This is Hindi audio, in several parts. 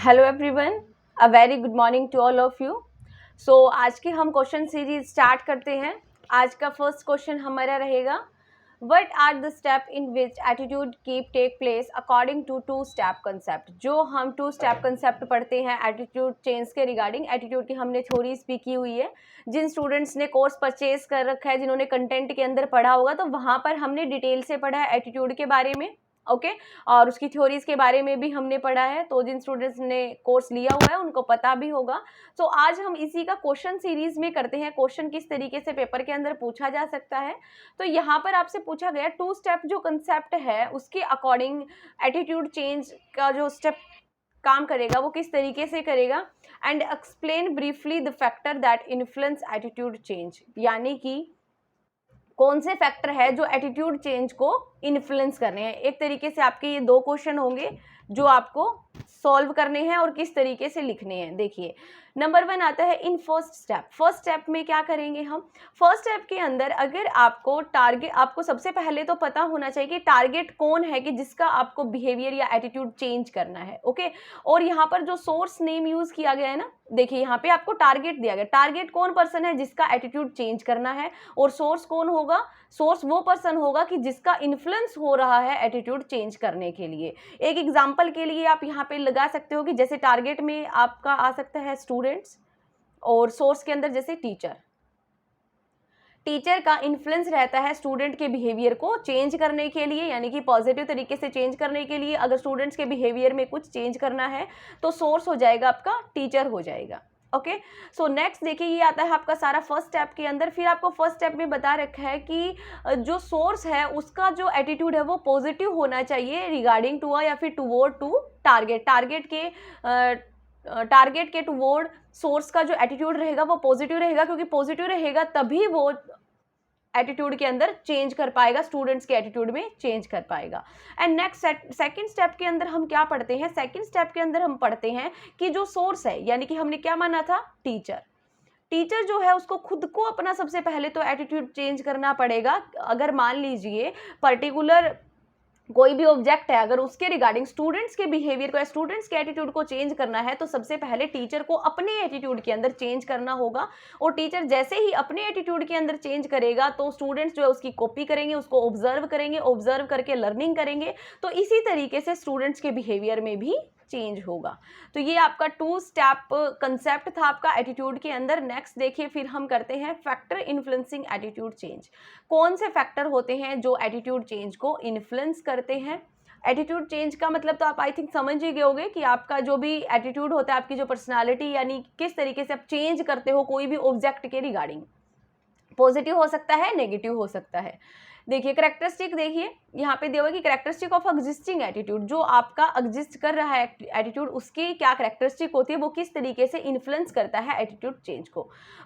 Hello everyone, a very good morning to all of you. So आज की हम क्वेश्चन सीरीज स्टार्ट करते हैं। आज का फर्स्ट क्वेश्चन हमारा रहेगा, what are the step in which attitude keep take place according to two step concept. जो हम टू स्टेप कंसेप्ट पढ़ते हैं एटीट्यूड चेंज के रिगार्डिंग, एटीट्यूड की हमने थ्योरीज भी की हुई है। जिन स्टूडेंट्स ने कोर्स परचेज कर रखा है, जिन्होंने कंटेंट के अंदर पढ़ा होगा, तो वहाँ पर हमने डिटेल से पढ़ा है एटीट्यूड के बारे में, ओके और उसकी थ्योरीज के बारे में भी हमने पढ़ा है। तो जिन स्टूडेंट्स ने कोर्स लिया हुआ है उनको पता भी होगा। तो आज हम इसी का क्वेश्चन सीरीज में करते हैं, क्वेश्चन किस तरीके से पेपर के अंदर पूछा जा सकता है। तो यहाँ पर आपसे पूछा गया टू स्टेप जो कंसेप्ट है उसके अकॉर्डिंग एटीट्यूड चेंज का जो स्टेप काम करेगा वो किस तरीके से करेगा, and explain briefly the factor that influence attitude change. यानी कि कौन से फैक्टर है जो एटीट्यूड चेंज को इन्फ्लुएंस कर रहे हैं। एक तरीके से आपके ये दो क्वेश्चन होंगे जो आपको सॉल्व करने हैं और किस तरीके से लिखने हैं। देखिए नंबर 1 आता है in first step. First step में क्या करेंगे हम, फर्स्ट स्टेप के अंदर अगर आपको टारगेट, आपको सबसे पहले तो पता होना चाहिए कि टारगेट कौन है कि जिसका आपको बिहेवियर या एटीट्यूड चेंज करना है, ओके। और यहाँ पर जो सोर्स नेम यूज किया गया है ना, देखिए यहाँ पे आपको टारगेट दिया गया, टारगेट कौन पर्सन है जिसका एटीट्यूड चेंज करना है, और सोर्स कौन होगा, सोर्स वो पर्सन होगा कि जिसका इन्फ्लुएंस हो रहा है एटीट्यूड चेंज करने के लिए। एक एग्जांपल के लिए आप यहाँ पे लगा सकते हो कि जैसे टारगेट में आपका आ सकता है स्टूडेंट्स, और सोर्स के अंदर जैसे टीचर। टीचर का इन्फ्लुएंस रहता है स्टूडेंट के बिहेवियर को चेंज करने के लिए, यानी कि पॉजिटिव तरीके से चेंज करने के लिए। अगर स्टूडेंट्स के बिहेवियर में कुछ चेंज करना है तो सोर्स हो जाएगा आपका टीचर हो जाएगा, ओके। सो नेक्स्ट देखिए ये आता है आपका सारा फर्स्ट स्टेप के अंदर। फिर आपको फर्स्ट स्टेप में बता रखा है कि जो सोर्स है उसका जो एटीट्यूड है वो पॉजिटिव होना चाहिए रिगार्डिंग टू या फिर टुवर्ड टू टारगेट। टारगेट के टुवर्ड सोर्स का जो एटीट्यूड रहेगा वो पॉजिटिव रहेगा, क्योंकि पॉजिटिव रहेगा तभी वो एटीट्यूड के अंदर चेंज कर पाएगा, स्टूडेंट्स के एटीट्यूड में चेंज कर पाएगा। एंड नेक्स्ट सेकंड स्टेप के अंदर हम क्या पढ़ते हैं, सेकंड स्टेप के अंदर हम पढ़ते हैं कि जो सोर्स है, यानी कि हमने क्या माना था, टीचर। टीचर जो है उसको खुद को अपना सबसे पहले तो एटीट्यूड चेंज करना पड़ेगा। अगर मान लीजिए पर्टिकुलर कोई भी ऑब्जेक्ट है, अगर उसके रिगार्डिंग स्टूडेंट्स के बिहेवियर को या स्टूडेंट्स के एटीट्यूड को चेंज करना है तो सबसे पहले टीचर को अपने एटीट्यूड के अंदर चेंज करना होगा। और टीचर जैसे ही अपने एटीट्यूड के अंदर चेंज करेगा तो स्टूडेंट्स जो है उसकी कॉपी करेंगे, उसको ऑब्जर्व करेंगे, ऑब्जर्व करके लर्निंग करेंगे। तो इसी तरीके से स्टूडेंट्स के बिहेवियर में भी चेंज होगा। तो ये आपका टू स्टेप कंसेप्ट था आपका एटीट्यूड के अंदर। नेक्स्ट देखिए फिर हम करते हैं फैक्टर इन्फ्लुएंसिंग एटीट्यूड चेंज। कौन से फैक्टर होते हैं जो एटीट्यूड चेंज को इन्फ्लुएंस करते हैं। एटीट्यूड चेंज का मतलब तो आप आई थिंक समझ ही गए होंगे कि आपका जो भी एटीट्यूड होता है, आपकी जो पर्सनालिटी, यानी किस तरीके से आप चेंज करते हो कोई भी ऑब्जेक्ट के रिगार्डिंग। पॉजिटिव हो सकता है, नेगेटिव हो सकता है। देखिए करेक्टरिस्टिक, देखिए यहाँ पे दिया हुआ कि करेक्टरिस्टिक ऑफ एग्जिस्टिंग एटीट्यूड, जो आपका एग्जिस्ट कर रहा है एटीट्यूड उसकी क्या करेक्टरिस्टिक होती है, वो किस तरीके से इन्फ्लुएंस करता है एटीट्यूड चेंज को।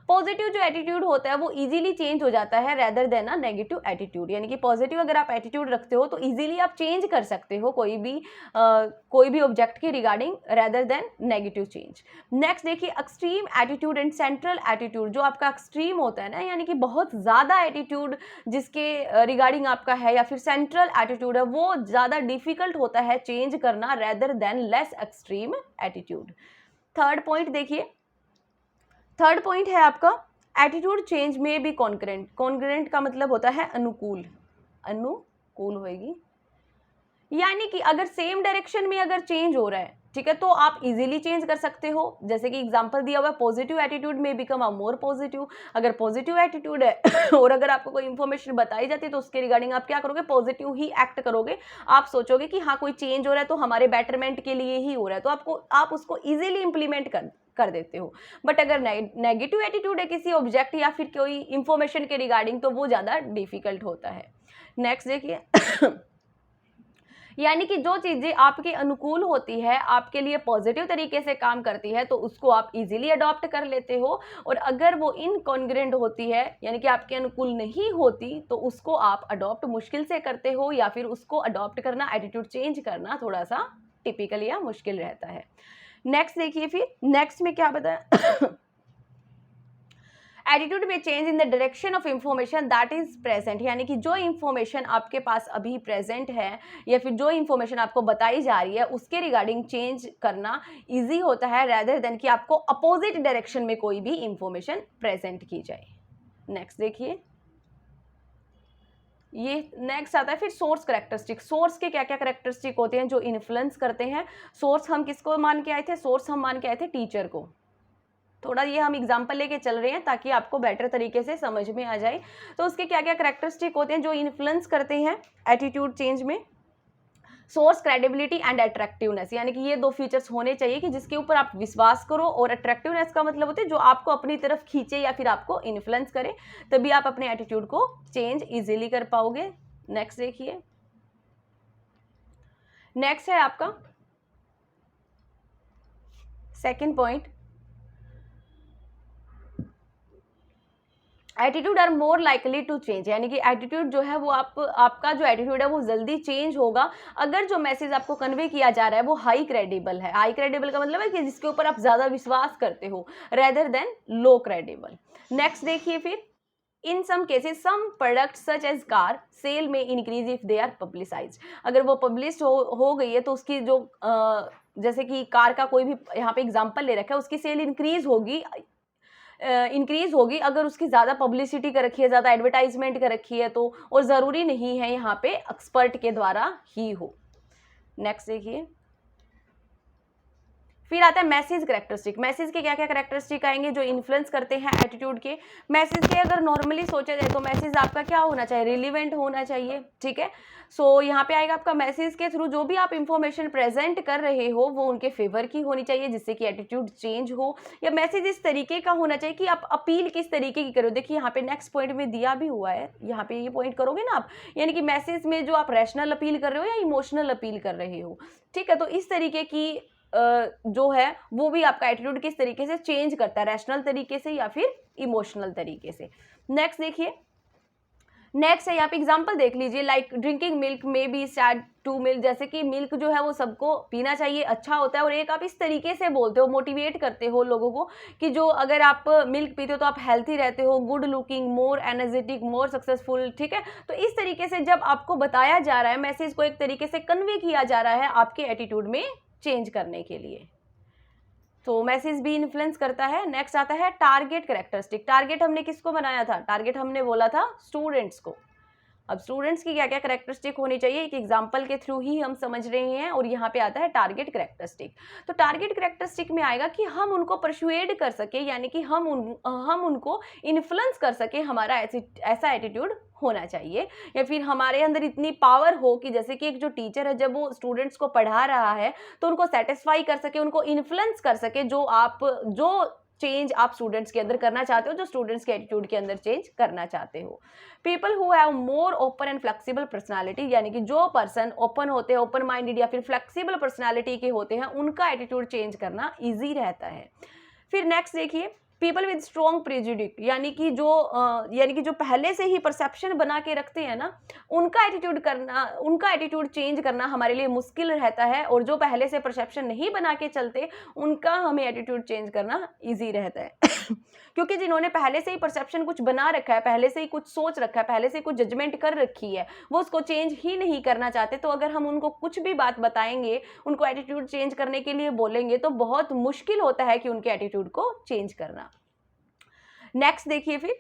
पॉजिटिव जो एटीट्यूड होता है वो इजीली चेंज हो जाता है rather than a negative attitude. यानी कि पॉजिटिव अगर आप एटीट्यूड रखते हो तो इजीली आप चेंज कर सकते हो कोई भी ऑब्जेक्ट के regarding rather than negative change. Next देखिए extreme attitude and central attitude. जो आपका एक्सट्रीम होता है ना, यानी कि बहुत ज़्यादा एटीट्यूड जिसके रिगार्डिंग आपका है, या फिर सेंट्रल एटीट्यूड है, वो ज़्यादा डिफिकल्ट होता है चेंज करना rather than less extreme attitude. Third point देखिए, थर्ड पॉइंट है आपका एटीट्यूड चेंज में भी कॉन्ग्रेंट। कॉन्ग्रेंट का मतलब होता है अनुकूल, अनुकूल होएगी। यानी कि अगर सेम डायरेक्शन में अगर चेंज हो रहा है, ठीक है, तो आप इजीली चेंज कर सकते हो। जैसे कि एग्जांपल दिया हुआ है, पॉजिटिव एटीट्यूड में बिकम अ मोर पॉजिटिव। अगर पॉजिटिव एटीट्यूड है और अगर आपको कोई इंफॉर्मेशन बताई जाती है तो उसके रिगार्डिंग आप क्या करोगे, पॉजिटिव ही एक्ट करोगे। आप सोचोगे कि हाँ कोई चेंज हो रहा है तो हमारे बेटरमेंट के लिए ही हो रहा है, तो आप उसको इजीली इंप्लीमेंट कर देते हो। बट अगर नेगेटिव एटीट्यूड है किसी ऑब्जेक्ट या फिर कोई इंफॉर्मेशन के रिगार्डिंग तो वो ज़्यादा डिफिकल्ट होता है। नेक्स्ट देखिए यानी कि जो चीज़ें आपके अनुकूल होती है, आपके लिए पॉजिटिव तरीके से काम करती है, तो उसको आप इजीली अडॉप्ट कर लेते हो। और अगर वो इनकॉन्ग्रेंट होती है, यानी कि आपके अनुकूल नहीं होती, तो उसको आप अडॉप्ट मुश्किल से करते हो, या फिर उसको अडॉप्ट करना, एटीट्यूड चेंज करना थोड़ा सा टिपिकल या मुश्किल रहता है। नेक्स्ट देखिए फिर नेक्स्ट में क्या बताया एटीट्यूड में change in the direction of information that is present, यानी कि जो इंफॉर्मेशन आपके पास अभी प्रेजेंट है या फिर जो इंफॉर्मेशन आपको बताई जा रही है उसके रिगार्डिंग चेंज करना इजी होता है रेदर देन कि आपको अपोजिट डायरेक्शन में कोई भी इंफॉर्मेशन प्रेजेंट की जाए। नेक्स्ट देखिए, ये नेक्स्ट आता है फिर सोर्स करेक्टरिस्टिक। सोर्स के क्या क्या करेक्टरिस्टिक होते हैं जो इन्फ्लुएंस करते हैं। सोर्स हम किसको मान के आए थे? सोर्स हम मान के आए थे टीचर को। थोड़ा ये हम एग्जाम्पल लेके चल रहे हैं ताकि आपको बेटर तरीके से समझ में आ जाए। तो उसके क्या क्या करेक्टरिस्टिक होते हैं जो इन्फ्लुएंस करते हैं एटीट्यूड चेंज में। सोर्स, क्रेडिबिलिटी एंड अट्रैक्टिवनेस, यानी कि ये दो फीचर्स होने चाहिए कि जिसके ऊपर आप विश्वास करो, और अट्रैक्टिवनेस का मतलब होता है जो आपको अपनी तरफ खींचे या फिर आपको इन्फ्लुएंस करे, तभी आप अपने एटीट्यूड को चेंज इजीली कर पाओगे। नेक्स्ट देखिए, नेक्स्ट है आपका second point, attitude are more likely to change, यानी कि एटीट्यूड जो है वो आपका जो एटीट्यूड है वो जल्दी चेंज होगा अगर जो मैसेज आपको कन्वे किया जा रहा है वो हाई क्रेडिबल है। हाई क्रेडिबल का मतलब है कि जिसके ऊपर आप ज्यादा विश्वास करते हो rather than low credible. Next देखिए फिर, in some cases some product such as car sale में increase if they are publicise, अगर वो पब्लिश हो गई है तो उसकी जो जैसे कि कार का कोई भी यहाँ पे एग्जांपल ले रखा है, उसकी सेल इंक्रीज होगी अगर उसकी ज़्यादा पब्लिसिटी कर रखी है, ज़्यादा एडवर्टाइजमेंट कर रखी है तो, और ज़रूरी नहीं है यहाँ पे एक्सपर्ट के द्वारा ही हो। नेक्स्ट देखिए, फिर आता है मैसेज करेक्टरिस्टिक। मैसेज के क्या क्या करेक्टरिस्टिक आएंगे जो इन्फ्लुएंस करते हैं एटीट्यूड के। मैसेज के अगर नॉर्मली सोचा जाए तो मैसेज आपका क्या होना चाहिए? रिलीवेंट होना चाहिए, ठीक है। सो यहाँ पे आएगा आपका मैसेज के थ्रू जो भी आप इंफॉर्मेशन प्रेजेंट कर रहे हो वो उनके फेवर की होनी चाहिए जिससे कि एटीट्यूड चेंज हो, या मैसेज इस तरीके का होना चाहिए कि आप अपील किस तरीके की करो। देखिए यहाँ पे नेक्स्ट पॉइंट में दिया भी हुआ है, यहाँ पे ये पॉइंट करोगे ना आप, यानी कि मैसेज में जो आप रैशनल अपील कर रहे हो या इमोशनल अपील कर रहे हो, ठीक है। तो इस तरीके की जो है वो भी आपका एटीट्यूड किस तरीके से चेंज करता है, रैशनल तरीके से या फिर इमोशनल तरीके से। नेक्स्ट देखिए, नेक्स्ट है यहाँ पे एग्जांपल देख लीजिए, लाइक ड्रिंकिंग मिल्क में बी सैड टू मिल्क, जैसे कि मिल्क जो है वो सबको पीना चाहिए, अच्छा होता है, और एक आप इस तरीके से बोलते हो, मोटिवेट करते हो लोगों को कि जो अगर आप मिल्क पीते हो तो आप हेल्थी रहते हो, good looking, more energetic, more successful, ठीक है। तो इस तरीके से जब आपको बताया जा रहा है, मैसेज को एक तरीके से कन्वे किया जा रहा है आपके एटीट्यूड में चेंज करने के लिए, तो मैसेज भी इन्फ्लुएंस करता है। नेक्स्ट आता है टारगेट कैरेक्टरिस्टिक। टारगेट हमने किसको बनाया था? टारगेट हमने बोला था स्टूडेंट्स को। अब स्टूडेंट्स की क्या क्या कैरेक्टरिस्टिक होनी चाहिए एक एग्जांपल के थ्रू ही हम समझ रहे हैं, और यहाँ पे आता है टारगेट कैरेक्टरिस्टिक। तो टारगेट कैरेक्टरिस्टिक में आएगा कि हम उनको परसुएड कर सके, यानी कि हम उनको इन्फ्लुएंस कर सके, हमारा ऐसा एटीट्यूड होना चाहिए, या फिर हमारे अंदर इतनी पावर हो कि जैसे कि एक जो टीचर है जब वो स्टूडेंट्स को पढ़ा रहा है तो उनको सेटिस्फाई कर सके, उनको इन्फ्लुएंस कर सके, जो चेंज आप स्टूडेंट्स के अंदर करना चाहते हो, जो स्टूडेंट्स के एटीट्यूड के अंदर चेंज करना चाहते हो। People who have more open and flexible personality, यानी कि जो पर्सन ओपन होते हैं, ओपन माइंडेड या फिर फ्लेक्सिबल पर्सनालिटी के होते हैं, उनका एटीट्यूड चेंज करना ईजी रहता है। फिर नेक्स्ट देखिए, पीपल विद स्ट्रॉन्ग प्रेजुडिक, यानी कि जो पहले से ही परसेप्शन बना के रखते हैं ना, उनका एटीट्यूड चेंज करना हमारे लिए मुश्किल रहता है, और जो पहले से परसेप्शन नहीं बना के चलते उनका हमें एटीट्यूड चेंज करना इजी रहता है क्योंकि जिन्होंने पहले से ही परसेप्शन कुछ बना रखा है, पहले से ही कुछ सोच रखा है, पहले से कुछ जजमेंट कर रखी है, वो उसको चेंज ही नहीं करना चाहते, तो अगर हम उनको कुछ भी बात बताएंगे, उनको एटीट्यूड चेंज करने के लिए बोलेंगे तो बहुत मुश्किल होता है कि उनके एटीट्यूड को चेंज करना। नेक्स्ट देखिए, फिर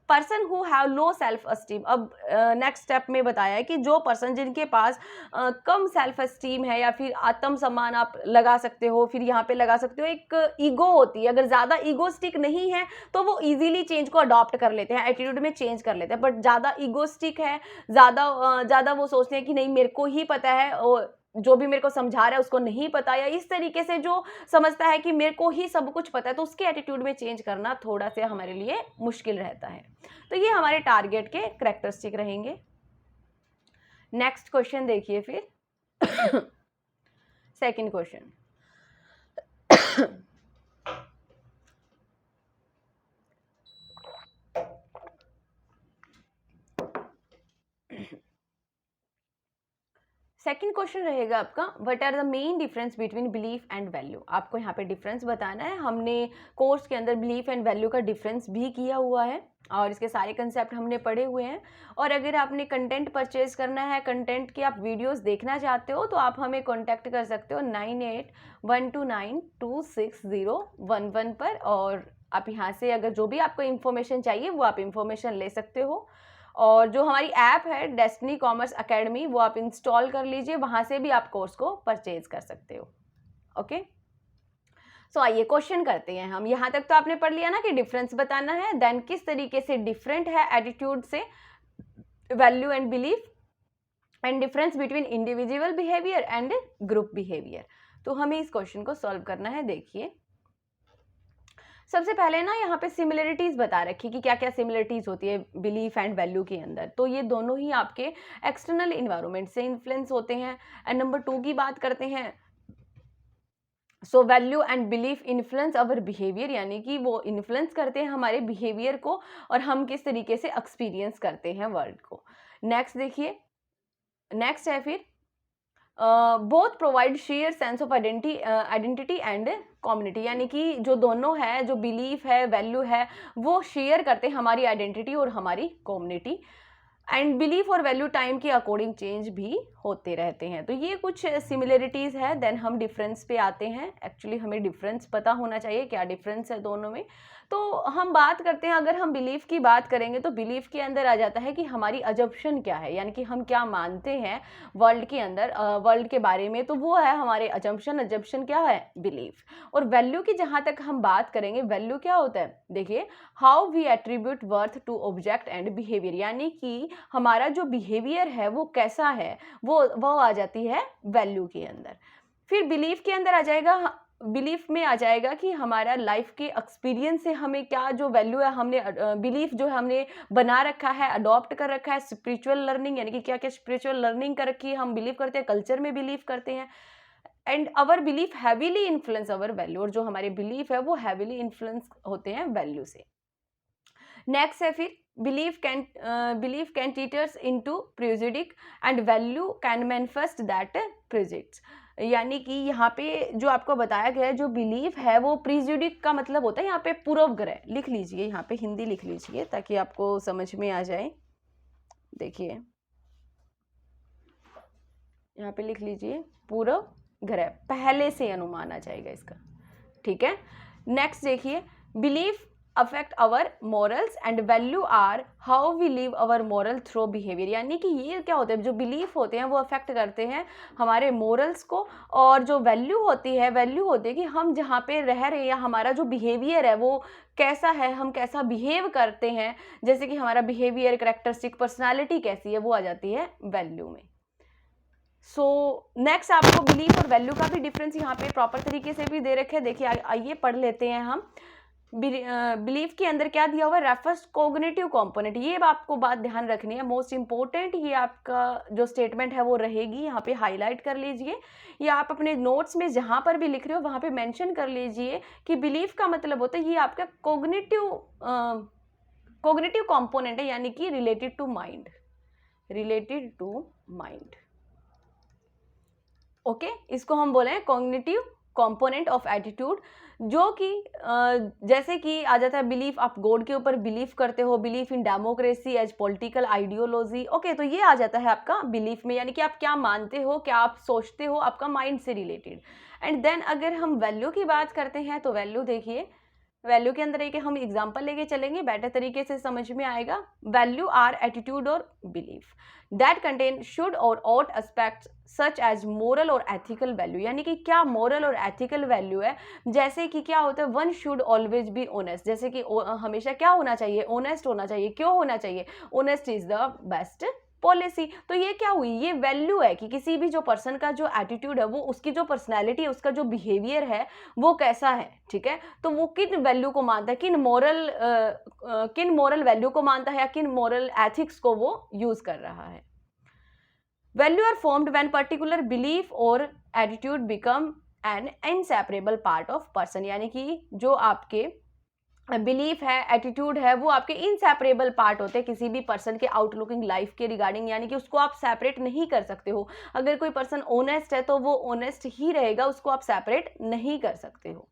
person who have low self esteem. अब नेक्स्ट स्टेप में बताया है कि जो पर्सन जिनके पास कम सेल्फ अस्टीम है, या फिर आत्म सम्मान आप लगा सकते हो, फिर यहाँ पे लगा सकते हो एक ईगो होती है, अगर ज़्यादा ईगोस्टिक नहीं है तो वो इजीली चेंज को अडॉप्ट कर लेते हैं, एटीट्यूड में चेंज कर लेते हैं। बट ज़्यादा ईगोस्टिक है, ज़्यादा वो सोचते हैं कि नहीं मेरे को ही पता है, और जो भी मेरे को समझा रहा है उसको नहीं पता, या इस तरीके से जो समझता है कि मेरे को ही सब कुछ पता है, तो उसके एटीट्यूड में चेंज करना थोड़ा सा हमारे लिए मुश्किल रहता है। तो ये हमारे टारगेट के कैरेक्टरिस्टिक रहेंगे। नेक्स्ट क्वेश्चन देखिए, फिर सेकंड क्वेश्चन, सेकंड क्वेश्चन रहेगा आपका, what are the main difference between belief and value. आपको यहाँ पे डिफरेंस बताना है। हमने कोर्स के अंदर बिलीफ एंड वैल्यू का डिफरेंस भी किया हुआ है और इसके सारे कंसेप्ट हमने पढ़े हुए हैं। और अगर आपने कंटेंट परचेज करना है, कंटेंट की आप वीडियोस देखना चाहते हो, तो आप हमें कॉन्टैक्ट कर सकते हो 9812926011 पर। और आप यहाँ से अगर जो भी आपको इन्फॉर्मेशन चाहिए वो आप इन्फॉर्मेशन ले सकते हो। और जो हमारी ऐप है डेस्टिनी कॉमर्स एकेडमी, वो आप इंस्टॉल कर लीजिए, वहाँ से भी आप कोर्स को परचेज कर सकते हो। ओके, सो आइए क्वेश्चन करते हैं हम। यहाँ तक तो आपने पढ़ लिया ना कि डिफरेंस बताना है, देन किस तरीके से डिफरेंट है एटीट्यूड से value and belief, and difference between individual behaviour and group behaviour. तो हमें इस क्वेश्चन को सॉल्व करना है। देखिए, सबसे पहले ना यहाँ पे सिमिलरिटीज बता रखी कि क्या क्या सिमिलरिटीज होती है बिलीफ एंड वैल्यू के अंदर। तो ये दोनों ही आपके एक्सटर्नल इन्वायरमेंट से इन्फ्लुएंस होते हैं। एंड नंबर 2 की बात करते हैं, so value and belief influence our behaviour, यानी कि वो इन्फ्लुएंस करते हैं हमारे बिहेवियर को और हम किस तरीके से एक्सपीरियंस करते हैं वर्ल्ड को। नेक्स्ट देखिए, नेक्स्ट है फिर both provide share sense of identity and community, यानी कि जो दोनों है, जो बिलीफ है, वैल्यू है, वो शेयर करते हैं हमारी आइडेंटिटी और हमारी कम्युनिटी। एंड बिलीफ और वैल्यू टाइम के अकॉर्डिंग चेंज भी होते रहते हैं। तो ये कुछ सिमिलरिटीज़ है। देन हम डिफरेंस पे आते हैं। एक्चुअली हमें डिफरेंस पता होना चाहिए, क्या डिफरेंस है दोनों में। तो हम बात करते हैं, अगर हम बिलीफ की बात करेंगे तो बिलीफ के अंदर आ जाता है कि हमारी अजम्पशन क्या है, यानी कि हम क्या मानते हैं वर्ल्ड के अंदर, वर्ल्ड के बारे में, तो वो है हमारे अजम्पशन। अजम्पशन क्या है? बिलीफ। और वैल्यू की जहाँ तक हम बात करेंगे, वैल्यू क्या होता है? देखिए, how we attribute worth to object and behaviour, यानी कि हमारा जो बिहेवियर है वो कैसा है, वो आ जाती है वैल्यू के अंदर। फिर बिलीफ के अंदर आ जाएगा, बिलीफ में आ जाएगा कि हमारा लाइफ के एक्सपीरियंस से हमें क्या जो वैल्यू है, हमने बिलीफ जो हमने बना रखा है, अडॉप्ट कर रखा है। स्पिरिचुअल लर्निंग, यानी कि क्या क्या स्पिरिचुअल लर्निंग कर रखी है, हम बिलीव करते हैं, कल्चर में बिलीव करते हैं। And our belief heavily influence our value, और जो हमारे बिलीफ है वो हैवीली इन्फ्लुएंस होते हैं वैल्यू से। नेक्स्ट है फिर belief can teeters into prejudice and value can manifest that prejudices, यानी कि यहाँ पे जो आपको बताया गया है, जो बिलीफ है वो प्रेजुडिक का मतलब होता है यहाँ पे पूर्वग्रह। लिख लीजिए, यहाँ पे हिंदी लिख लीजिए ताकि आपको समझ में आ जाए। देखिए, यहाँ पे लिख लीजिए पूर्वग्रह, पहले से अनुमान आ जाएगा इसका। ठीक है, नेक्स्ट देखिए, belief affect our morals and value are how we live our moral through behaviour, यानी कि ये क्या होता है, जो बिलीफ होते हैं वो अफेक्ट करते हैं हमारे मॉरल्स को, और जो वैल्यू होती है कि हम जहाँ पे रह रहे हैं या हमारा जो बिहेवियर है वो कैसा है, हम कैसा बिहेव करते हैं, जैसे कि हमारा बिहेवियर, करैक्टरिस्टिक, पर्सनैलिटी कैसी है, वो आ जाती है वैल्यू में। सो नेक्स्ट आपको बिलीफ और वैल्यू का भी डिफरेंस यहाँ पे प्रॉपर तरीके से भी दे रखे हैं। देखिए, आइए पढ़ लेते हैं हम। बिलीफ के अंदर क्या दिया हुआ है? Refers cognitive component. ये आपको बात ध्यान रखनी है, मोस्ट इंपॉर्टेंट ये आपका जो स्टेटमेंट है वो रहेगी, यहाँ पे हाईलाइट कर लीजिए, या आप अपने नोट्स में जहाँ पर भी लिख रहे हो वहाँ पे मेंशन कर लीजिए कि बिलीफ का मतलब होता है ये आपका कोग्निटिव कंपोनेंट है, यानी कि related to mind, related to mind. Okay, इसको हम बोले हैं कॉग्निटिव कंपोनेंट ऑफ एटीट्यूड, जो कि जैसे कि आ जाता है बिलीफ, आप गॉड के ऊपर बिलीव करते हो, belief in democracy as political ideology. Okay, तो ये आ जाता है आपका बिलीफ में, यानी कि आप क्या मानते हो, क्या आप सोचते हो, आपका माइंड से रिलेटेड। एंड देन अगर हम वैल्यू की बात करते हैं तो वैल्यू देखिए, वैल्यू के अंदर एक हम एग्जांपल लेके चलेंगे, बेटर तरीके से समझ में आएगा। वैल्यू आर एटीट्यूड और बिलीफ दैट कंटेन शुड और ought aspects such as moral और एथिकल वैल्यू, यानी कि क्या मोरल और एथिकल वैल्यू है, जैसे कि क्या होता है, one should always be honest, जैसे कि हमेशा क्या होना चाहिए, ऑनेस्ट होना चाहिए। क्यों होना चाहिए? Honest is the best policy. तो ये क्या हुई? ये वैल्यू है कि किसी भी जो पर्सन का जो एटीट्यूड है, वो उसकी जो पर्सनैलिटी है, उसका जो बिहेवियर है वो कैसा है। ठीक है, तो वो किन वैल्यू को मानता है, किन मोरल वैल्यू को मानता है, या किन मोरल एथिक्स को वो यूज कर रहा है। Value are formed when particular belief और attitude become an inseparable part of person, यानी कि जो आपके बिलीफ है, एटीट्यूड है, वो आपके इनसेपरेबल पार्ट होते हैं किसी भी पर्सन के आउटलुकिंग लाइफ के रिगार्डिंग, यानी कि उसको आप सेपरेट नहीं कर सकते हो। अगर कोई पर्सन ऑनेस्ट है तो वो ऑनेस्ट ही रहेगा, उसको आप सेपरेट नहीं कर सकते हो।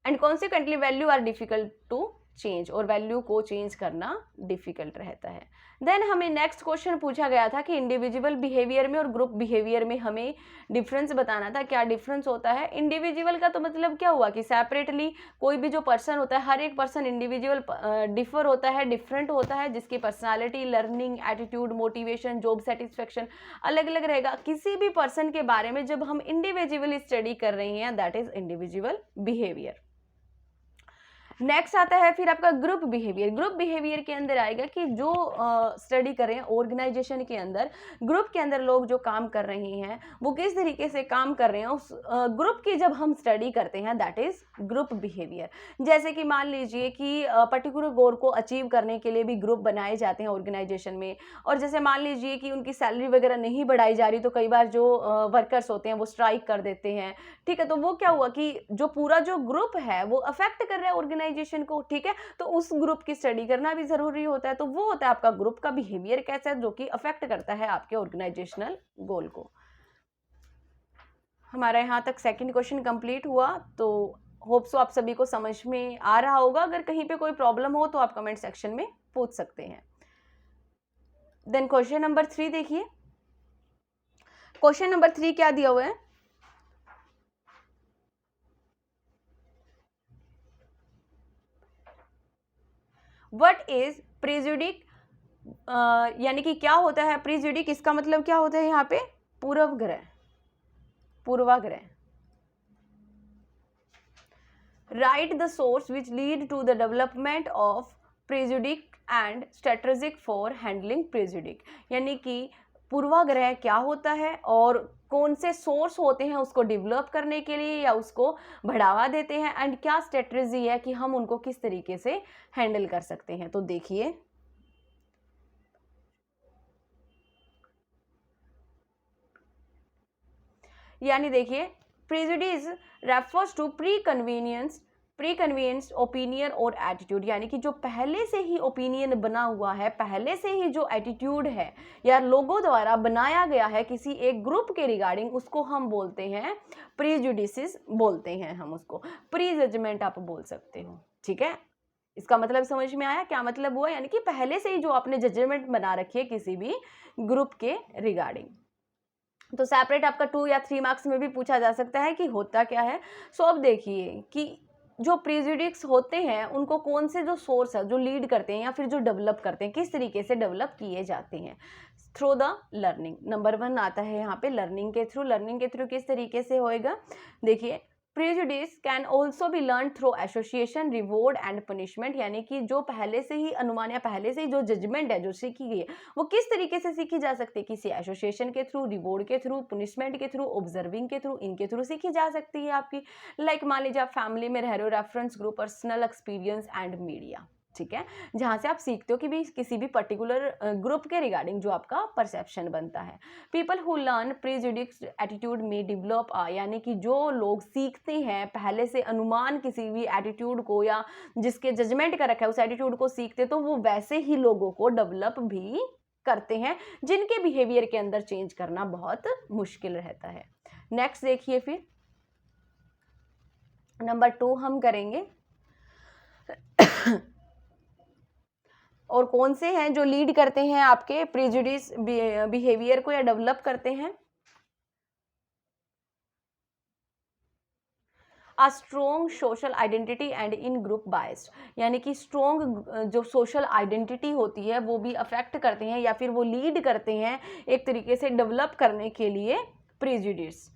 And consequently value are difficult to change, और वैल्यू को चेंज करना डिफिकल्ट रहता है। देन हमें नेक्स्ट क्वेश्चन पूछा गया था कि इंडिविजुअल बिहेवियर में और ग्रुप बिहेवियर में हमें डिफरेंस बताना था। क्या डिफरेंस होता है? इंडिविजुअल का तो मतलब क्या हुआ कि सेपरेटली कोई भी जो पर्सन होता है, हर एक पर्सन इंडिविजुअल डिफर होता है, डिफरेंट होता है, जिसकी personality, learning, attitude, motivation, job satisfaction अलग अलग रहेगा। किसी भी पर्सन के बारे में जब हम इंडिविजुअली स्टडी कर रहे हैं, that is individual behaviour. Next आता है फिर आपका ग्रुप बिहेवियर। ग्रुप बिहेवियर के अंदर आएगा कि जो स्टडी कर रहे हैं ऑर्गेनाइजेशन के अंदर, ग्रुप के अंदर लोग जो काम कर रहे हैं वो किस तरीके से काम कर रहे हैं, उस ग्रुप की जब हम स्टडी करते हैं, दैट इज ग्रुप बिहेवियर। जैसे कि मान लीजिए कि पर्टिकुलर गोल को अचीव करने के लिए भी ग्रुप बनाए जाते हैं ऑर्गेनाइजेशन में, और जैसे मान लीजिए कि उनकी सैलरी वगैरह नहीं बढ़ाई जा रही तो कई बार जो वर्कर्स होते हैं वो स्ट्राइक कर देते हैं, ठीक है। तो वो क्या हुआ कि जो पूरा जो ग्रुप है वो अफेक्ट कर रहा है ऑर्गेनाइजेशन को, ठीक है। तो उस ग्रुप की स्टडी करना भी जरूरी होता है। तो वो होता है आपका ग्रुप का बिहेवियर कैसा है, जो कि अफेक्ट करता है आपके ऑर्गेनाइजेशनल गोल को। हमारा यहाँ तक सेकंड क्वेश्चन कंप्लीट हुआ, तो होप सो आप सभी को समझ में आ रहा होगा। अगर कहीं पे कोई प्रॉब्लम हो तो आप कमेंट सेक्शन में पूछ सकते हैं। देन क्वेश्चन नंबर 3 देखिए। क्वेश्चन नंबर 3 क्या दिया हुआ है? व्हाट इज प्रेजुडिक, यानी कि क्या होता है प्रेजुडिक, इसका मतलब क्या होता है यहाँ पे? पूर्वाग्रह, पूर्वाग्रह। Right the source which lead to the development of prejudice and strategic for handling prejudice, यानी कि पूर्वाग्रह क्या होता है और कौन से सोर्स होते हैं उसको डेवलप करने के लिए या उसको बढ़ावा देते हैं, एंड क्या स्ट्रेटजी है कि हम उनको किस तरीके से हैंडल कर सकते हैं। तो देखिए, यानी देखिए, prejudice refers to preconceived opinion और एटीट्यूड, यानी कि जो पहले से ही ओपिनियन बना हुआ है, पहले से ही जो एटीट्यूड है या लोगों द्वारा बनाया गया है किसी एक ग्रुप के रिगार्डिंग, उसको हम बोलते हैं प्रीजुडिसेस, बोलते हैं हम उसको। प्री जजमेंट आप बोल सकते हो, ठीक है। इसका मतलब समझ में आया? क्या मतलब हुआ? यानी कि पहले से ही जो आपने जजमेंट बना रखी है किसी भी ग्रुप के रिगार्डिंग। तो सेपरेट आपका 2 या 3 मार्क्स में भी पूछा जा सकता है कि होता क्या है। सो अब देखिए कि जो प्रेजुडिक्स होते हैं उनको कौन से जो सोर्स है जो लीड करते हैं या फिर जो डेवलप करते हैं, किस तरीके से डेवलप किए जाते हैं? Through the learning. नंबर 1 आता है यहाँ पे लर्निंग के थ्रू। लर्निंग के थ्रू किस तरीके से होएगा? देखिए, prejudice can also be learn through association, reward and punishment, यानी कि जो पहले से ही अनुमान या पहले से ही जो जजमेंट है जो सीखी गई है वो किस तरीके से सीखी जा सकती है? किसी एसोसिएशन के थ्रू, रिवॉर्ड के थ्रू, पनिशमेंट के थ्रू, ऑब्जर्विंग के थ्रू, इनके थ्रू सीखी जा सकती है आपकी। लाइक मान लीजिए आप फैमिली में रह रहे हो, reference group, personal experience and media, ठीक है, जहां से आप सीखते हो कि भी किसी भी पर्टिकुलर ग्रुप के रिगार्डिंग जो आपका परसेप्शन बनता है। पीपल हु लर्न प्रेजुडिक्स एटीट्यूड में डेवलप, यानी कि जो लोग सीखते हैं पहले से अनुमान किसी भी एटीट्यूड को या जिसके जजमेंट का रखा है उस एटीट्यूड को सीखते, तो वो वैसे ही लोगों को डेवलप भी करते हैं जिनके बिहेवियर के अंदर चेंज करना बहुत मुश्किल रहता है। नेक्स्ट देखिए, फिर नंबर 2 हम करेंगे। और कौन से हैं जो लीड करते हैं आपके प्रेजुडिस बिहेवियर को या डेवलप करते हैं? A strong social identity and in group biased, यानी कि स्ट्रॉन्ग जो सोशल आइडेंटिटी होती है वो भी अफेक्ट करते हैं या फिर वो लीड करते हैं एक तरीके से डेवलप करने के लिए प्रेजुडिस।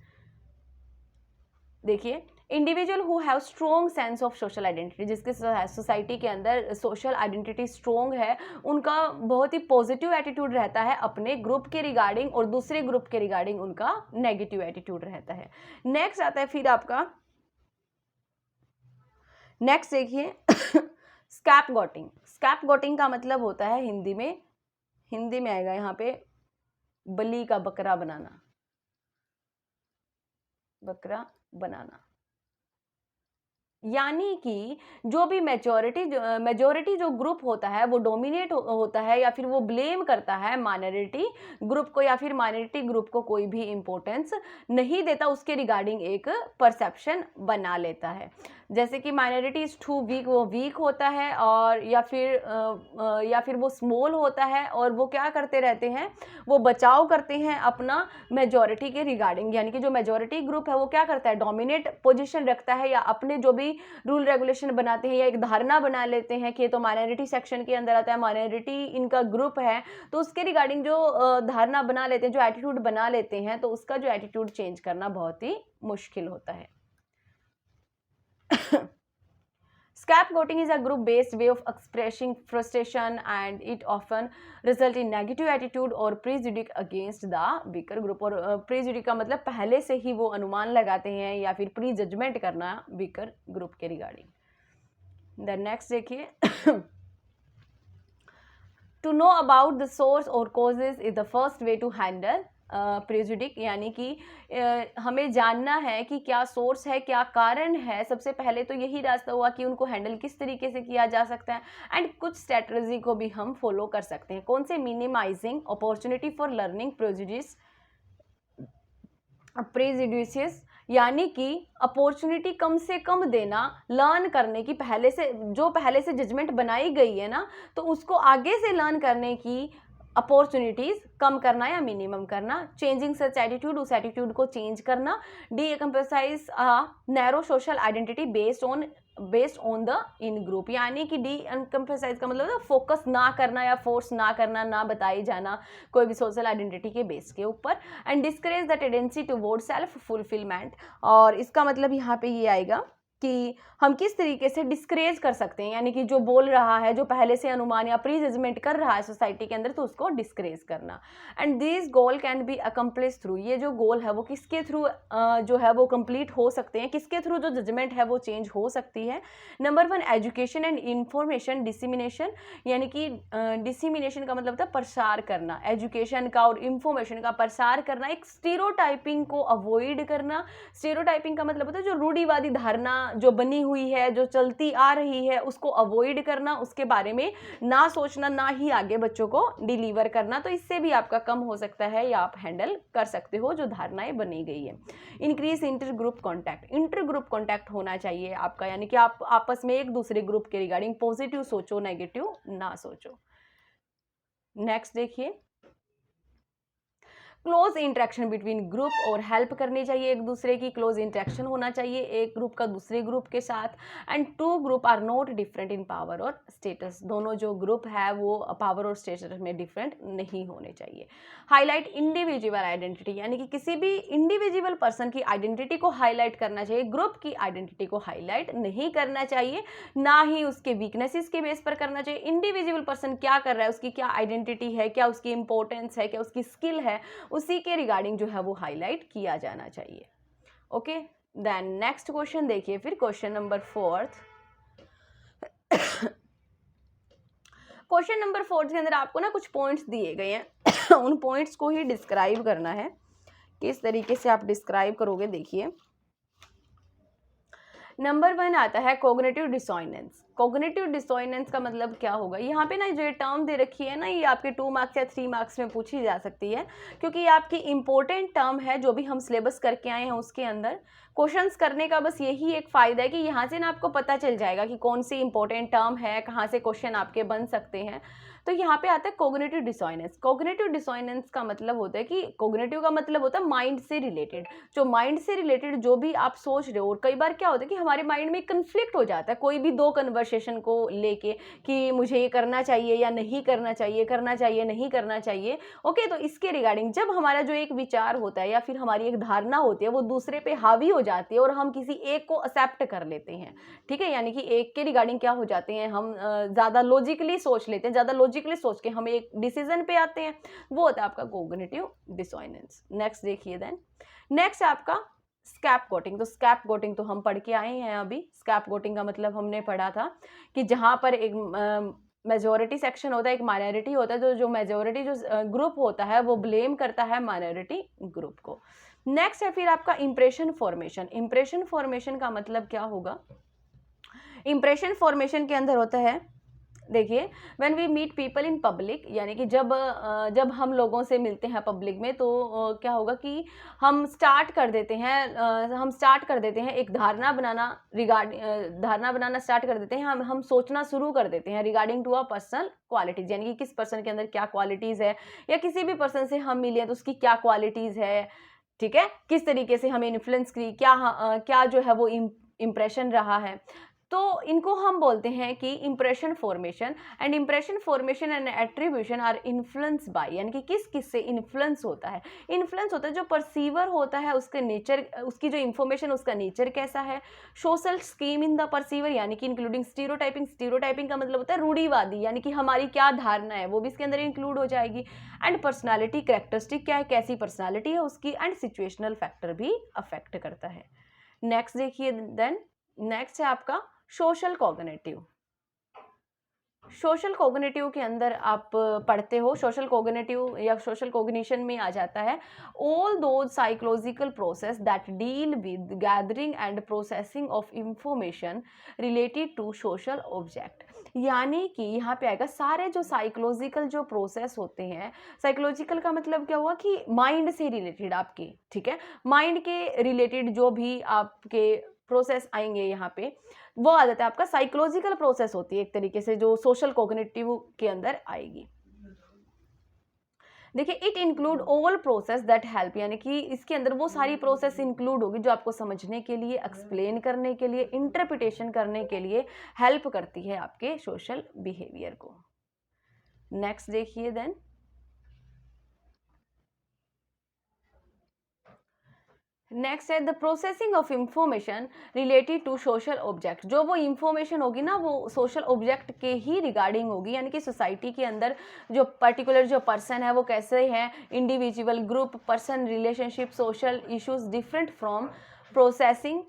देखिए, individual who have strong sense of social identity, जिसके सोसाइटी के अंदर सोशल आइडेंटिटी स्ट्रॉन्ग है, उनका बहुत ही पॉजिटिव एटीट्यूड रहता है अपने ग्रुप के रिगार्डिंग, और दूसरे ग्रुप के रिगार्डिंग उनका नेगेटिव एटीट्यूड रहता है। नेक्स्ट आता है फिर आपका, नेक्स्ट देखिए, स्कैपगॉटिंग। स्कैपगॉटिंग का मतलब होता है हिंदी में आएगा यहाँ पे बलि का बकरा बनाना, बकरा बनाना। यानी कि जो भी मेजॉरिटी जो ग्रुप होता है वो डोमिनेट होता है या फिर वो ब्लेम करता है माइनॉरिटी ग्रुप को, या फिर माइनॉरिटी ग्रुप को कोई भी इम्पोर्टेंस नहीं देता, उसके रिगार्डिंग एक परसेप्शन बना लेता है। जैसे कि माइनॉरिटी इज टू वीक, वो वीक होता है, और या फिर वो स्मॉल होता है, और वो क्या करते रहते हैं, वो बचाव करते हैं अपना मेजॉरिटी के रिगार्डिंग। यानी कि जो मेजॉरिटी ग्रुप है वो क्या करता है, डोमिनेट पोजीशन रखता है, या अपने जो भी रूल रेगुलेशन बनाते हैं या एक धारणा बना लेते हैं कि ये तो माइनॉरिटी सेक्शन के अंदर आता है, माइनॉरिटी इनका ग्रुप है, तो उसके रिगार्डिंग जो धारणा बना लेते हैं, जो एटीट्यूड बना लेते हैं, तो उसका जो एटीट्यूड चेंज करना बहुत ही मुश्किल होता है। Scapegoating is a group-based way of expressing frustration, and it often result in negative attitude or prejudice against the weaker group। और prejudice का मतलब पहले से ही वो अनुमान लगाते हैं या फिर प्री जजमेंट करना weaker group के रिगार्डिंग। देन नेक्स्ट देखिए, to know about the source or causes is the first way to handle प्रेजुडिक। यानी कि हमें जानना है कि क्या सोर्स है, क्या कारण है, सबसे पहले तो यही रास्ता हुआ कि उनको हैंडल किस तरीके से किया जा सकता है, एंड कुछ स्ट्रेटजी को भी हम फॉलो कर सकते हैं। कौन से, minimising opportunity for learning prejudices, यानी कि अपॉर्चुनिटी कम से कम देना लर्न करने की, पहले से जजमेंट बनाई गई है ना, तो उसको आगे से लर्न करने की अपॉर्चुनिटीज कम करना या मिनिमम करना। चेंजिंग सच एटीट्यूड, उस एटीट्यूड को चेंज करना। Deemphasize narrow social identity based on the in group, यानी कि डी एम्फसाइज का मतलब फोकस ना करना या फोर्स ना करना, ना बताई जाना कोई भी सोशल आइडेंटिटी के बेस के ऊपर। And discourage the tendency toward self fulfilment, और इसका मतलब यहाँ पे ये आएगा कि हम किस तरीके से डिस्करेज कर सकते हैं, यानी कि जो बोल रहा है, जो पहले से अनुमान या प्री जजमेंट कर रहा है सोसाइटी के अंदर, तो उसको डिस्करेज करना। And this goal can be accomplish through, ये जो गोल है वो किसके थ्रू जो है वो कंप्लीट हो सकते हैं, किसके थ्रू जो जजमेंट है वो चेंज हो सकती है। Number 1, education and information dissemination, यानी कि डिसिमिनेशन का मतलब था प्रसार करना, एजुकेशन का और इंफॉर्मेशन का प्रसार करना। एक स्टीरियोटाइपिंग को अवॉइड करना। स्टीरियोटाइपिंग का मतलब होता है जो रूढ़िवादी धारणा जो बनी हुई है, जो चलती आ रही है, उसको अवॉइड करना, उसके बारे में ना सोचना, ना ही आगे बच्चों को डिलीवर करना। तो इससे भी आपका कम हो सकता है या आप हैंडल कर सकते हो जो धारणाएं बनी गई है। Increase inter group contact, inter group contact होना चाहिए आपका, यानी कि आप आपस में एक दूसरे ग्रुप के रिगार्डिंग पॉजिटिव सोचो, नेगेटिव ना सोचो। नेक्स्ट देखिए, क्लोज इंटरेक्शन बिटवीन ग्रुप, और हेल्प करनी चाहिए एक दूसरे की, क्लोज इंटरेक्शन होना चाहिए एक ग्रुप का दूसरे ग्रुप के साथ। And two group are not different in power और स्टेटस, दोनों जो ग्रुप है वो पावर और स्टेटस में डिफरेंट नहीं होने चाहिए। हाईलाइट इंडिविजुअल आइडेंटिटी, यानी कि किसी भी इंडिविजुअल पर्सन की आइडेंटिटी को हाईलाइट करना चाहिए, ग्रुप की आइडेंटिटी को हाईलाइट नहीं करना चाहिए, ना ही उसके वीकनेसेस के बेस पर करना चाहिए। इंडिविजुअल पर्सन क्या कर रहा है, उसकी क्या आइडेंटिटी है, क्या उसकी इंपॉर्टेंस है, क्या उसकी स्किल है, उसी के रिगार्डिंग जो है वो हाईलाइट किया जाना चाहिए। ओके, देन नेक्स्ट क्वेश्चन देखिए, फिर क्वेश्चन नंबर 4। क्वेश्चन नंबर 4 के अंदर आपको ना कुछ पॉइंट्स दिए गए हैं उन पॉइंट्स को ही डिस्क्राइब करना है। किस तरीके से आप डिस्क्राइब करोगे, देखिए। नंबर 1 आता है कोग्निटिव डिसोनेंस। कोग्निटिव डिसोनेंस का मतलब क्या होगा, यहाँ पे ना जो ये टर्म दे रखी है ना, ये आपके 2 मार्क्स या 3 मार्क्स में पूछी जा सकती है, क्योंकि ये आपकी इंपॉर्टेंट टर्म है जो भी हम सिलेबस करके आए हैं उसके अंदर। क्वेश्चंस करने का बस यही एक फ़ायदा है कि यहाँ से ना आपको पता चल जाएगा कि कौन सी इंपॉर्टेंट टर्म है, कहाँ से क्वेश्चन आपके बन सकते हैं। तो यहाँ पे आता है कोग्निटिव डिसोनेंस। कोग्निटिव डिसोनेंस का मतलब होता है कि कोग्निटिव का मतलब होता है माइंड से रिलेटेड, जो माइंड से रिलेटेड जो भी आप सोच रहे हो। और कई बार क्या होता है कि हमारे माइंड में कन्फ्लिक्ट हो जाता है कोई भी 2 कन्वर्सेशन को लेके कि मुझे ये करना चाहिए या नहीं करना चाहिए, करना चाहिए नहीं करना चाहिए। ओके, तो इसके रिगार्डिंग जब हमारा जो एक विचार होता है या फिर हमारी एक धारणा होती है वो दूसरे पे हावी हो जाती है और हम किसी एक को एक्सेप्ट कर लेते हैं, ठीक है, यानी कि एक के रिगार्डिंग क्या हो जाते हैं, हम ज़्यादा लॉजिकली सोच लेते हैं, ज़्यादा लॉजिकली सोच के हम एक डिसीजन पे आते हैं, वो होता है आपका कोग्निटिव डिसोनेंस। नेक्स्ट देखिए, देन नेक्स्ट आपका स्कैपगोटिंग। तो स्कैपगोटिंग तो हम पढ़ के आए हैं अभी। स्कैपगोटिंग का मतलब हमने पढ़ा था कि जहां पर एक मेजोरिटी सेक्शन होता है, एक माइनॉरिटी होता है, जो मेजोरिटी जो ग्रुप होता है वो ब्लेम करता है माइनॉरिटी ग्रुप को। नेक्स्ट है फिर आपका इंप्रेशन फॉर्मेशन। इंप्रेशन फॉर्मेशन का मतलब क्या होगा, इम्प्रेशन फॉर्मेशन के अंदर होता है, देखिए, when we meet people in public, यानी कि जब हम लोगों से मिलते हैं पब्लिक में, तो क्या होगा कि हम स्टार्ट कर देते हैं एक धारणा बनाना स्टार्ट कर देते हैं, हम सोचना शुरू कर देते हैं regarding to a personal qualities, यानी कि किस पर्सन के अंदर क्या क्वालिटीज़ है, या किसी भी पर्सन से हम मिले तो उसकी क्या क्वालिटीज़ है, ठीक है, किस तरीके से हमें इन्फ्लुएंस की, क्या जो है वो इम्प्रेशन रहा है। तो इनको हम बोलते हैं कि impression formation and attribution are influence by, यानी कि किस से इन्फ्लुएंस होता है। जो परसीवर होता है उसके नेचर, उसकी जो इन्फॉर्मेशन, उसका नेचर कैसा है। Social scheme in the perceiver, यानी कि इंक्लूडिंग स्टीरियोटाइपिंग का मतलब होता है रूढ़िवादी, यानी कि हमारी क्या धारणा है वो भी इसके अंदर इंक्लूड हो जाएगी। एंड पर्सनैलिटी कैरेक्टरिस्टिक, क्या है, कैसी पर्सनैलिटी है उसकी। एंड सिचुएशनल फैक्टर भी अफेक्ट करता है। नेक्स्ट देखिए, देन नेक्स्ट है आपका सोशल कॉग्निटिव। सोशल कॉग्निटिव के अंदर आप पढ़ते हो, सोशल कॉग्निटिव या सोशल कॉग्निशन में आ जाता है all those psychological process that deal with gathering and processing of information related to social object, यानी कि यहाँ पे आएगा सारे जो साइकोलॉजिकल जो प्रोसेस होते हैं। साइकोलॉजिकल का मतलब क्या हुआ कि माइंड से रिलेटेड आपके, ठीक है, माइंड के रिलेटेड जो भी आपके प्रोसेस आएंगे यहाँ पे, वो आ जाता है आपका साइकोलॉजिकल प्रोसेस होती है एक तरीके से, जो सोशल कॉग्निटिव के अंदर आएगी। देखिए, it include all process that help, यानी कि इसके अंदर वो सारी प्रोसेस इंक्लूड होगी जो आपको समझने के लिए, एक्सप्लेन करने के लिए, इंटरप्रिटेशन करने के लिए हेल्प करती है आपके सोशल बिहेवियर को। नेक्स्ट देखिए, देन नेक्स्ट है the processing of information related to social object. जो वो इंफॉर्मेशन होगी ना, वो सोशल ऑब्जेक्ट के ही रिगार्डिंग होगी, यानी कि सोसाइटी के अंदर जो पर्टिकुलर जो पर्सन है वो कैसे हैं, individual, group, person, relationship, social issues different from processing,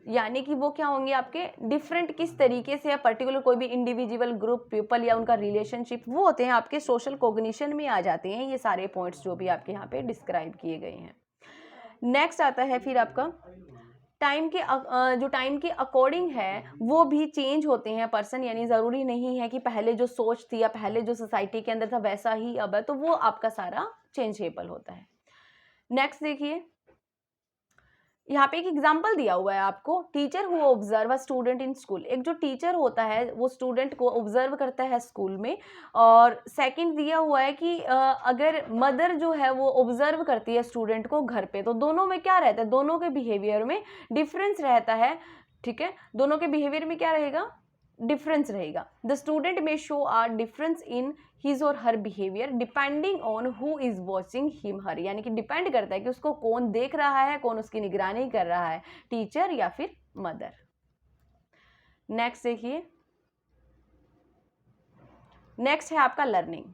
यानी कि वो क्या होंगे आपके डिफरेंट किस तरीके से है, पर्टिकुलर कोई भी इंडिविजुअल, ग्रुप, पीपल या उनका रिलेशनशिप, वो होते हैं आपके सोशल कॉग्निशन में आ जाते हैं ये सारे पॉइंट्स जो भी आपके यहाँ पे डिस्क्राइब किए गए हैं। नेक्स्ट आता है फिर आपका जो टाइम के अकॉर्डिंग है वो भी चेंज होते हैं पर्सन, यानी ज़रूरी नहीं है कि पहले जो सोच थी या पहले जो सोसाइटी के अंदर था वैसा ही अब है, तो वो आपका सारा चेंजेबल होता है। नेक्स्ट देखिए, यहाँ पे एक एग्जाम्पल दिया हुआ है आपको, teacher who observe a student in school. एक जो टीचर होता है वो स्टूडेंट को ऑब्जर्व करता है स्कूल में, और सेकंड दिया हुआ है कि अगर मदर जो है वो ऑब्जर्व करती है स्टूडेंट को घर पे, तो दोनों में क्या रहता है, दोनों के बिहेवियर में डिफरेंस रहता है, ठीक है, दोनों के बिहेवियर में क्या रहेगा, डिफरेंस रहेगा। द स्टूडेंट में show are difference in his और her behaviour depending on who is watching him her, यानी कि डिपेंड करता है कि उसको कौन देख रहा है, कौन उसकी निगरानी कर रहा है, टीचर या फिर मदर। नेक्स्ट देखिए, नेक्स्ट है आपका लर्निंग।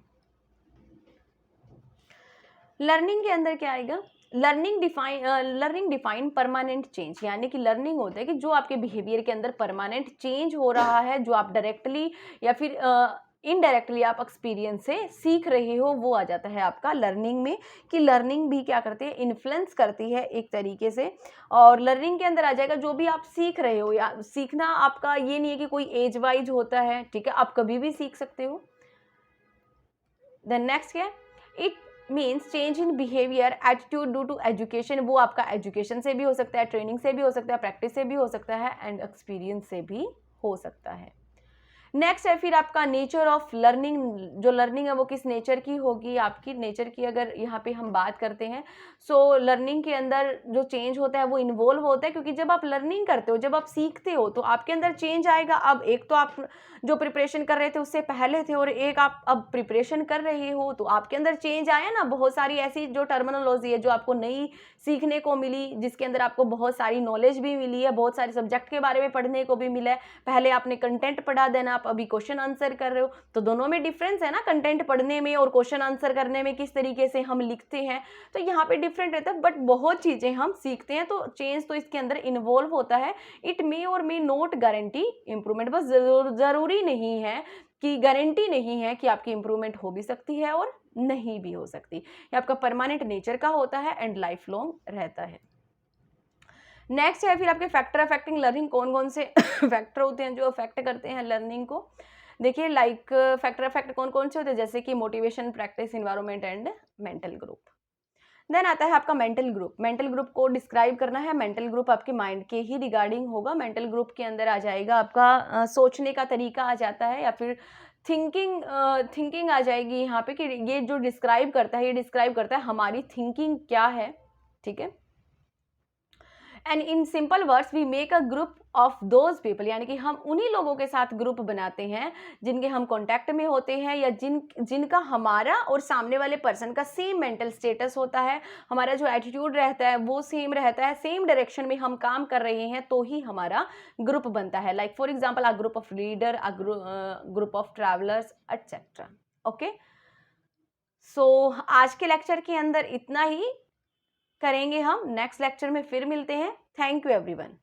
लर्निंग के अंदर क्या आएगा, लर्निंग डिफाइन परमानेंट चेंज, यानी कि लर्निंग होता है कि जो आपके बिहेवियर के अंदर परमानेंट चेंज हो रहा है, जो आप डायरेक्टली या फिर इनडायरेक्टली आप एक्सपीरियंस से सीख रहे हो, वो आ जाता है आपका लर्निंग में। कि लर्निंग भी क्या करती है, इन्फ्लुएंस करती है एक तरीके से, और लर्निंग के अंदर आ जाएगा जो भी आप सीख रहे हो, या सीखना आपका ये नहीं है कि कोई एज वाइज होता है, ठीक है, आप कभी भी सीख सकते हो। देन नेक्स्ट क्या है, it means change in behaviour attitude due to education. वो आपका एजुकेशन से भी हो सकता है, ट्रेनिंग से भी हो सकता है, प्रैक्टिस से भी हो सकता है, एंड एक्सपीरियंस से भी हो सकता है। नेक्स्ट है फिर आपका नेचर ऑफ लर्निंग। जो लर्निंग है वो किस नेचर की होगी, आपकी नेचर की अगर यहाँ पे हम बात करते हैं, सो लर्निंग के अंदर जो चेंज होता है वो इन्वॉल्व होता है, क्योंकि जब आप लर्निंग करते हो, जब आप सीखते हो, तो आपके अंदर चेंज आएगा। अब एक तो आप जो प्रिपरेशन कर रहे थे उससे पहले थे, और एक आप अब प्रिपरेशन कर रहे हो, तो आपके अंदर चेंज आया ना। बहुत सारी ऐसी जो टर्मिनोलॉजी है जो आपको नई सीखने को मिली, जिसके अंदर आपको बहुत सारी नॉलेज भी मिली है, बहुत सारे सब्जेक्ट के बारे में पढ़ने को भी मिला है। पहले आपने कंटेंट पढ़ा, देना आप अभी क्वेश्चन आंसर कर रहे हो, तो दोनों में डिफरेंस है ना, कंटेंट पढ़ने में और क्वेश्चन आंसर करने में, किस तरीके से हम लिखते हैं, तो यहाँ पे डिफरेंट रहता है। बट बहुत चीजें हम सीखते हैं, तो चेंज तो इसके अंदर इन्वॉल्व होता है। इट मे और मे नॉट गारंटी इंप्रूवमेंट, बस जरूरी नहीं है कि, गारंटी नहीं है कि आपकी इंप्रूवमेंट हो भी सकती है और नहीं भी हो सकती। ये आपका परमानेंट नेचर का होता है एंड लाइफ लॉन्ग रहता है। नेक्स्ट है फिर आपके फैक्टर अफेक्टिंग लर्निंग, कौन कौन से फैक्टर होते हैं जो अफेक्ट करते हैं लर्निंग को। देखिए लाइक फैक्टर अफेक्ट कौन कौन से होते हैं, जैसे कि motivation, practice, environment and mental group. Then आता है आपका मेंटल ग्रुप। मेंटल ग्रुप को डिस्क्राइब करना है, मेंटल ग्रुप आपके माइंड के ही रिगार्डिंग होगा। मेंटल ग्रुप के अंदर आ जाएगा आपका सोचने का तरीका आ जाता है, या फिर थिंकिंग आ जाएगी यहाँ पे, कि ये जो डिस्क्राइब करता है, ये डिस्क्राइब करता है हमारी थिंकिंग क्या है, ठीक है। And in simple words we make a group of those people, यानी कि हम उन्हीं लोगों के साथ ग्रुप बनाते हैं जिनके हम कांटेक्ट में होते हैं, या जिनका हमारा और सामने वाले पर्सन का सेम मेंटल स्टेटस होता है, हमारा जो एटीट्यूड रहता है वो सेम रहता है, सेम डायरेक्शन में हम काम कर रहे हैं, तो ही हमारा ग्रुप बनता है। Like for example a group of reader, a group of travellers etcetera. Okay, so आज के लेक्चर के अंदर इतना ही करेंगे, हम नेक्स्ट लेक्चर में फिर मिलते हैं। Thank you everyone.